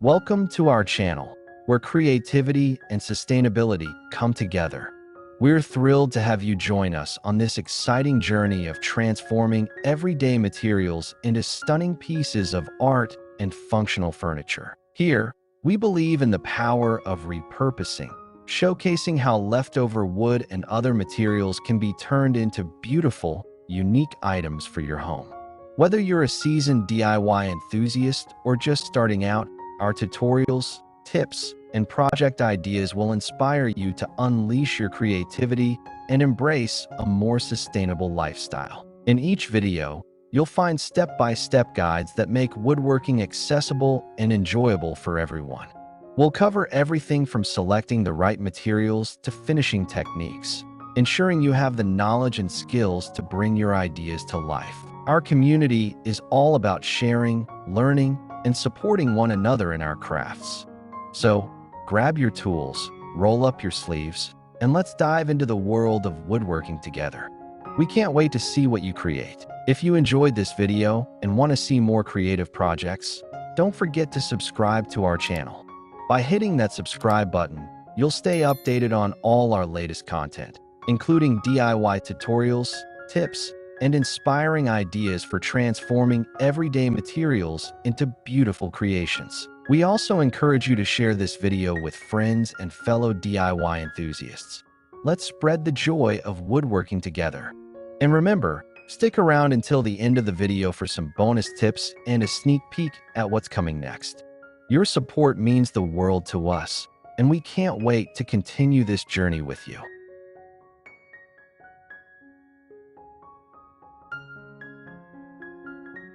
Welcome to our channel, where creativity and sustainability come together. We're thrilled to have you join us on this exciting journey of transforming everyday materials into stunning pieces of art and functional furniture. Here, we believe in the power of repurposing, showcasing how leftover wood and other materials can be turned into beautiful, unique items for your home. Whether you're a seasoned DIY enthusiast or just starting out, our tutorials, tips, and project ideas will inspire you to unleash your creativity and embrace a more sustainable lifestyle. In each video, you'll find step-by-step guides that make woodworking accessible and enjoyable for everyone. We'll cover everything from selecting the right materials to finishing techniques, ensuring you have the knowledge and skills to bring your ideas to life. Our community is all about sharing, learning, and supporting one another in our crafts. So, grab your tools, roll up your sleeves, and let's dive into the world of woodworking together. We can't wait to see what you create. If you enjoyed this video and want to see more creative projects, don't forget to subscribe to our channel. By hitting that subscribe button, you'll stay updated on all our latest content, including DIY tutorials, tips, and inspiring ideas for transforming everyday materials into beautiful creations. We also encourage you to share this video with friends and fellow DIY enthusiasts. Let's spread the joy of woodworking together. And remember, stick around until the end of the video for some bonus tips and a sneak peek at what's coming next. Your support means the world to us, and we can't wait to continue this journey with you.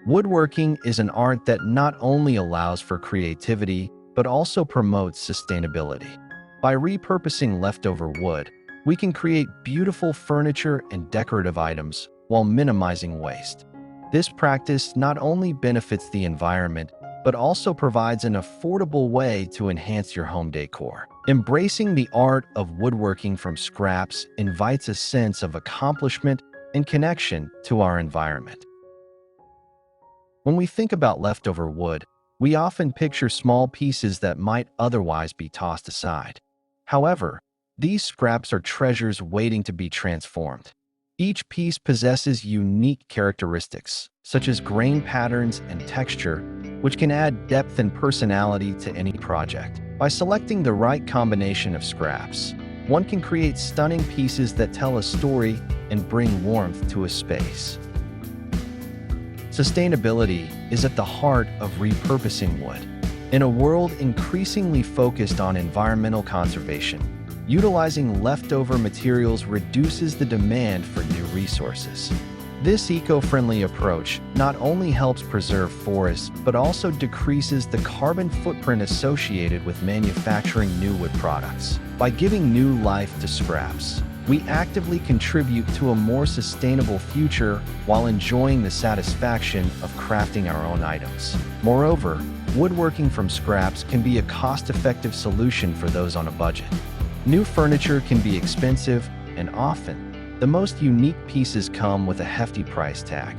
Woodworking is an art that not only allows for creativity, but also promotes sustainability. By repurposing leftover wood, we can create beautiful furniture and decorative items while minimizing waste. This practice not only benefits the environment, but also provides an affordable way to enhance your home decor. Embracing the art of woodworking from scraps invites a sense of accomplishment and connection to our environment. When we think about leftover wood, we often picture small pieces that might otherwise be tossed aside. However, these scraps are treasures waiting to be transformed. Each piece possesses unique characteristics, such as grain patterns and texture, which can add depth and personality to any project. By selecting the right combination of scraps, one can create stunning pieces that tell a story and bring warmth to a space. Sustainability is at the heart of repurposing wood. In a world increasingly focused on environmental conservation, utilizing leftover materials reduces the demand for new resources. This eco-friendly approach not only helps preserve forests, but also decreases the carbon footprint associated with manufacturing new wood products. By giving new life to scraps, we actively contribute to a more sustainable future while enjoying the satisfaction of crafting our own items. Moreover, woodworking from scraps can be a cost-effective solution for those on a budget. New furniture can be expensive, and often, the most unique pieces come with a hefty price tag.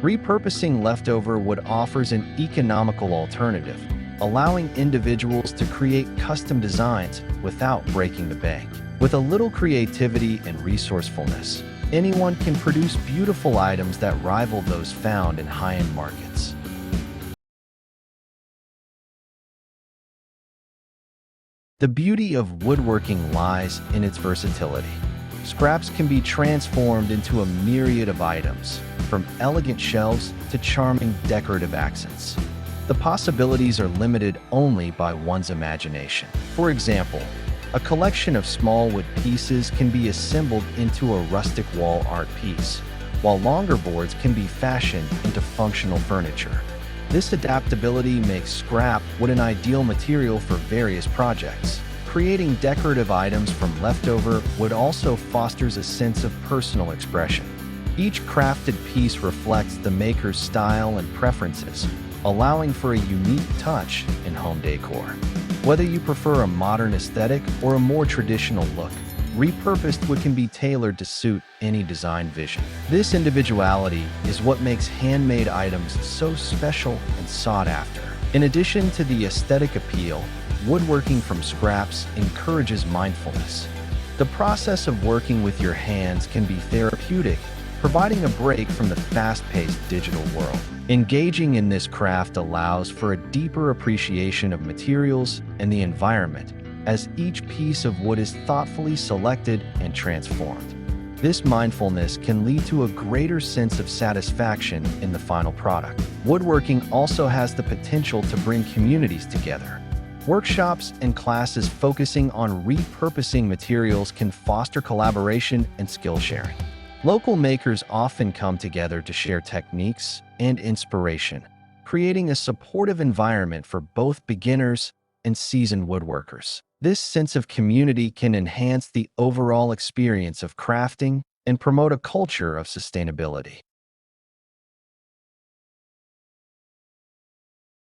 Repurposing leftover wood offers an economical alternative, allowing individuals to create custom designs without breaking the bank. With a little creativity and resourcefulness, anyone can produce beautiful items that rival those found in high-end markets. The beauty of woodworking lies in its versatility. Scraps can be transformed into a myriad of items, from elegant shelves to charming decorative accents. The possibilities are limited only by one's imagination. For example, a collection of small wood pieces can be assembled into a rustic wall art piece, while longer boards can be fashioned into functional furniture. This adaptability makes scrap wood an ideal material for various projects. Creating decorative items from leftover wood also fosters a sense of personal expression. Each crafted piece reflects the maker's style and preferences, allowing for a unique touch in home decor. Whether you prefer a modern aesthetic or a more traditional look, repurposed wood can be tailored to suit any design vision. This individuality is what makes handmade items so special and sought after. In addition to the aesthetic appeal, woodworking from scraps encourages mindfulness. The process of working with your hands can be therapeutic, providing a break from the fast-paced digital world. Engaging in this craft allows for a deeper appreciation of materials and the environment, as each piece of wood is thoughtfully selected and transformed. This mindfulness can lead to a greater sense of satisfaction in the final product. Woodworking also has the potential to bring communities together. Workshops and classes focusing on repurposing materials can foster collaboration and skill sharing. Local makers often come together to share techniques and inspiration, creating a supportive environment for both beginners and seasoned woodworkers. This sense of community can enhance the overall experience of crafting and promote a culture of sustainability.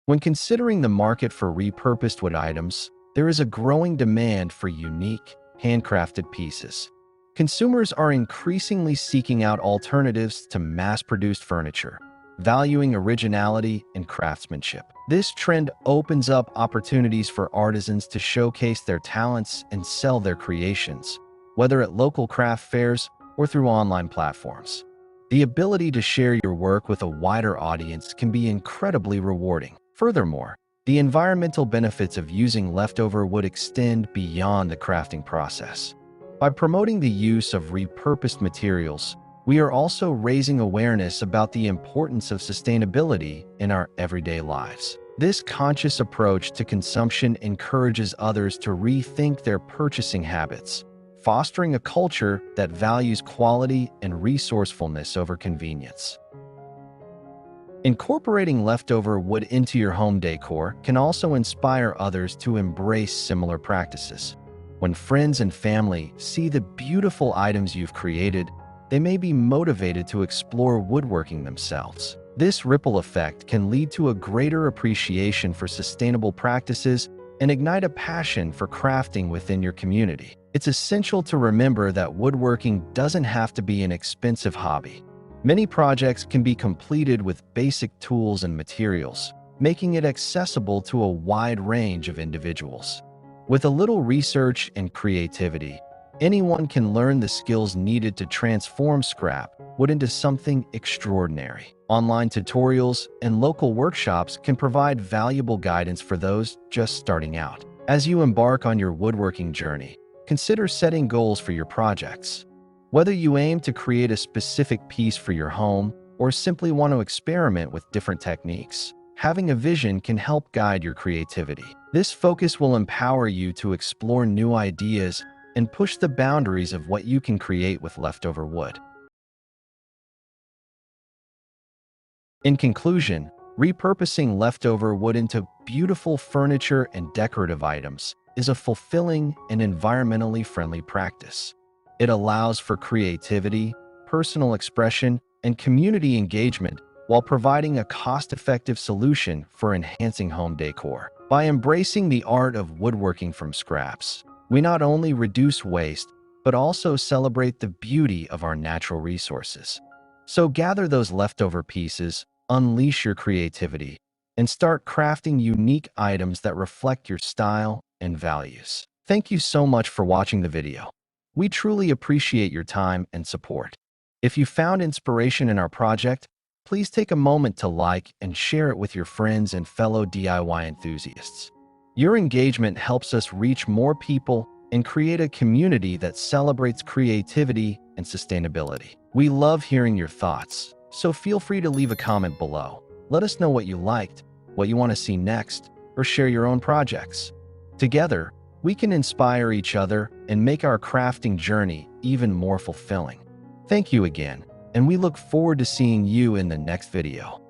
When considering the market for repurposed wood items, there is a growing demand for unique, handcrafted pieces. Consumers are increasingly seeking out alternatives to mass-produced furniture, valuing originality and craftsmanship. This trend opens up opportunities for artisans to showcase their talents and sell their creations, whether at local craft fairs or through online platforms. The ability to share your work with a wider audience can be incredibly rewarding. Furthermore, the environmental benefits of using leftover wood extend beyond the crafting process. By promoting the use of repurposed materials, we are also raising awareness about the importance of sustainability in our everyday lives. This conscious approach to consumption encourages others to rethink their purchasing habits, fostering a culture that values quality and resourcefulness over convenience. Incorporating leftover wood into your home decor can also inspire others to embrace similar practices. When friends and family see the beautiful items you've created, they may be motivated to explore woodworking themselves. This ripple effect can lead to a greater appreciation for sustainable practices and ignite a passion for crafting within your community. It's essential to remember that woodworking doesn't have to be an expensive hobby. Many projects can be completed with basic tools and materials, making it accessible to a wide range of individuals. With a little research and creativity, anyone can learn the skills needed to transform scrap wood into something extraordinary. Online tutorials and local workshops can provide valuable guidance for those just starting out. As you embark on your woodworking journey, consider setting goals for your projects. Whether you aim to create a specific piece for your home or simply want to experiment with different techniques, having a vision can help guide your creativity. This focus will empower you to explore new ideas and push the boundaries of what you can create with leftover wood. In conclusion, repurposing leftover wood into beautiful furniture and decorative items is a fulfilling and environmentally friendly practice. It allows for creativity, personal expression, and community engagement while providing a cost-effective solution for enhancing home decor. By embracing the art of woodworking from scraps, we not only reduce waste, but also celebrate the beauty of our natural resources. So gather those leftover pieces, unleash your creativity, and start crafting unique items that reflect your style and values. Thank you so much for watching the video. We truly appreciate your time and support. If you found inspiration in our project, please take a moment to like and share it with your friends and fellow DIY enthusiasts. Your engagement helps us reach more people and create a community that celebrates creativity and sustainability. We love hearing your thoughts, so feel free to leave a comment below. Let us know what you liked, what you want to see next, or share your own projects. Together, we can inspire each other and make our crafting journey even more fulfilling. Thank you again, and we look forward to seeing you in the next video.